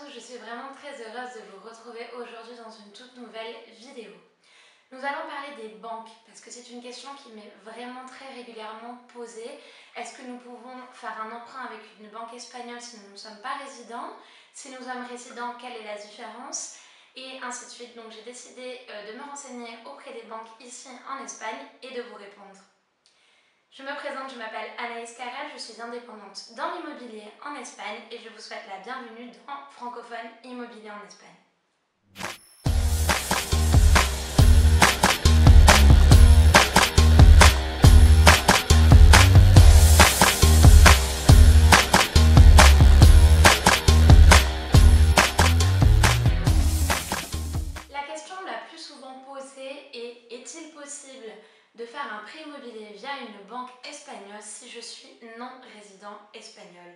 tous, je suis vraiment très heureuse de vous retrouver aujourd'hui dans une toute nouvelle vidéo. Nous allons parler des banques parce que c'est une question qui m'est vraiment très régulièrement posée. Est-ce que nous pouvons faire un emprunt avec une banque espagnole si nous ne sommes pas résidents? Si nous sommes résidents, quelle est la différence? Et ainsi de suite. Donc j'ai décidé de me renseigner auprès des banques ici en Espagne et de vous répondre. Je me présente, je m'appelle Anaïs Carrel, je suis indépendante dans l'immobilier en Espagne et je vous souhaite la bienvenue dans Francophone Immobilier en Espagne. La question la plus souvent posée est: est-il possible de faire un prêt immobilier via une banque espagnole si je suis non résident espagnol?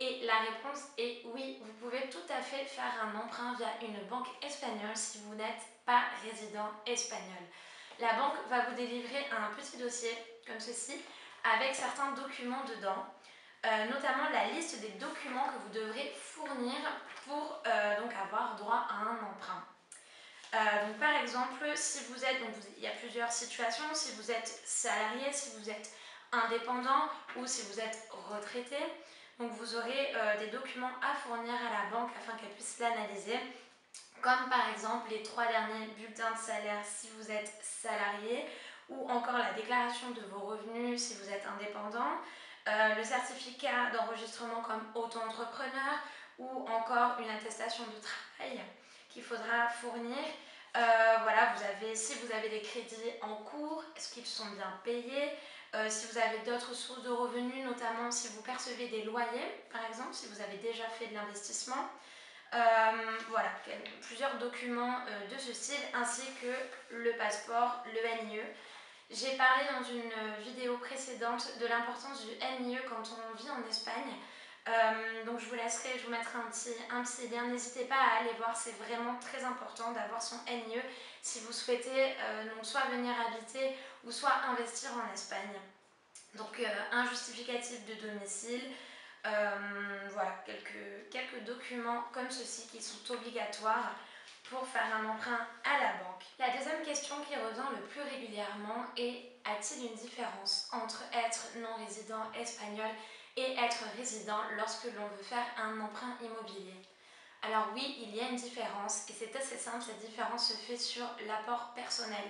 Et la réponse est oui, vous pouvez tout à fait faire un emprunt via une banque espagnole si vous n'êtes pas résident espagnol. La banque va vous délivrer un petit dossier comme ceci avec certains documents dedans, notamment la liste des documents que vous devrez fournir pour donc avoir droit à un emprunt. Donc par exemple, si vous êtes, il y a plusieurs situations, si vous êtes salarié, si vous êtes indépendant ou si vous êtes retraité, donc vous aurez des documents à fournir à la banque afin qu'elle puisse l'analyser, comme par exemple les 3 derniers bulletins de salaire si vous êtes salarié, ou encore la déclaration de vos revenus si vous êtes indépendant, le certificat d'enregistrement comme auto-entrepreneur ou encore une attestation de travail qu'il faudra fournir. Voilà, si vous avez des crédits en cours, est-ce qu'ils sont bien payés? Si vous avez d'autres sources de revenus, notamment si vous percevez des loyers, par exemple, si vous avez déjà fait de l'investissement. Voilà, plusieurs documents de ce style, ainsi que le passeport, le NIE. J'ai parlé dans une vidéo précédente de l'importance du NIE quand on vit en Espagne. Donc je vous mettrai un petit lien, n'hésitez pas à aller voir, c'est vraiment très important d'avoir son NIE si vous souhaitez donc soit venir habiter ou soit investir en Espagne. Donc un justificatif de domicile, voilà, quelques documents comme ceci qui sont obligatoires pour faire un emprunt à la banque. La deuxième question qui revient le plus régulièrement est: a-t-il une différence entre être non-résident espagnol et être résident lorsque l'on veut faire un emprunt immobilier? Alors oui, il y a une différence et c'est assez simple, cette différence se fait sur l'apport personnel.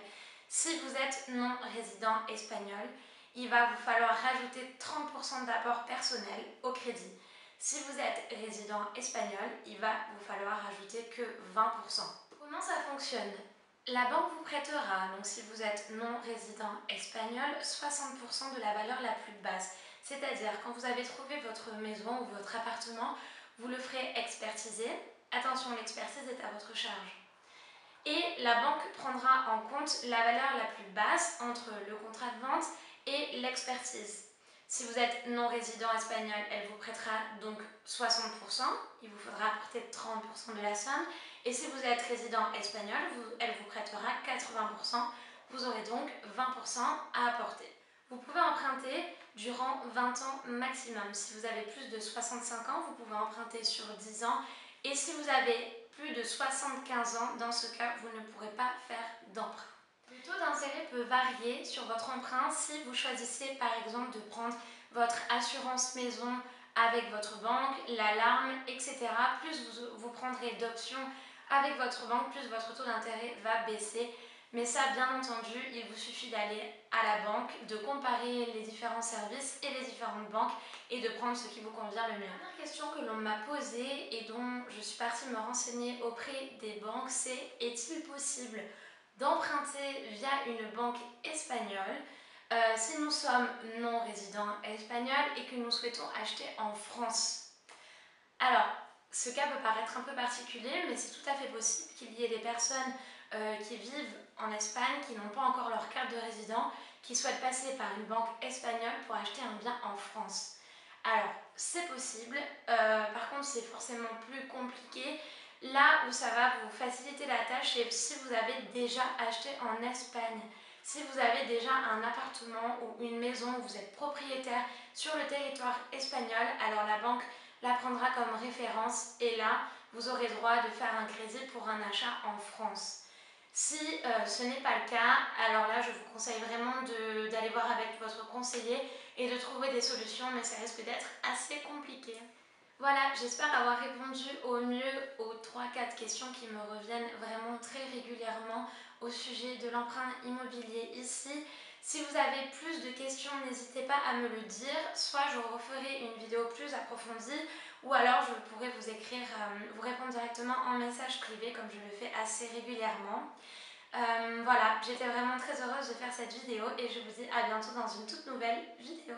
Si vous êtes non-résident espagnol, il va vous falloir rajouter 30% d'apport personnel au crédit. Si vous êtes résident espagnol, il va vous falloir rajouter que 20%. Comment ça fonctionne? La banque vous prêtera, donc si vous êtes non-résident espagnol, 60% de la valeur la plus basse. C'est-à-dire, quand vous avez trouvé votre maison ou votre appartement, vous le ferez expertiser. Attention, l'expertise est à votre charge. Et la banque prendra en compte la valeur la plus basse entre le contrat de vente et l'expertise. Si vous êtes non-résident espagnol, elle vous prêtera donc 60%, il vous faudra apporter 30% de la somme. Et si vous êtes résident espagnol, elle vous prêtera 80%, vous aurez donc 20% à apporter. Vous pouvez emprunter durant 20 ans maximum. Si vous avez plus de 65 ans, vous pouvez emprunter sur 10 ans. Et si vous avez plus de 75 ans, dans ce cas, vous ne pourrez pas faire d'emprunt. Le taux d'intérêt peut varier sur votre emprunt si vous choisissez par exemple de prendre votre assurance maison avec votre banque, l'alarme, etc. Plus vous prendrez d'options avec votre banque, plus votre taux d'intérêt va baisser. Mais ça, bien entendu, il vous suffit d'aller à la banque, de comparer les différents services et les différentes banques et de prendre ce qui vous convient le mieux. La première question que l'on m'a posée et dont je suis partie me renseigner auprès des banques, c'est: est-il possible d'emprunter via une banque espagnole si nous sommes non-résidents espagnols et que nous souhaitons acheter en France? Alors, ce cas peut paraître un peu particulier, mais c'est tout à fait possible qu'il y ait des personnes qui vivent en Espagne, qui n'ont pas encore leur carte de résident, qui souhaitent passer par une banque espagnole pour acheter un bien en France. Alors, c'est possible, par contre c'est forcément plus compliqué. Là où ça va vous faciliter la tâche, c'est si vous avez déjà acheté en Espagne. Si vous avez déjà un appartement ou une maison où vous êtes propriétaire sur le territoire espagnol, alors la banque la prendra comme référence et là, vous aurez droit de faire un crédit pour un achat en France. Si ce n'est pas le cas, alors là je vous conseille vraiment d'aller voir avec votre conseiller et de trouver des solutions, mais ça risque d'être assez compliqué. Voilà, j'espère avoir répondu au mieux aux 3-4 questions qui me reviennent vraiment très régulièrement au sujet de l'emprunt immobilier ici. Si vous avez plus de questions, n'hésitez pas à me le dire, soit je referai une vidéo plus approfondie, ou alors je pourrai vous écrire, vous répondre directement en message privé comme je le fais assez régulièrement. Voilà, j'étais vraiment très heureuse de faire cette vidéo et je vous dis à bientôt dans une toute nouvelle vidéo.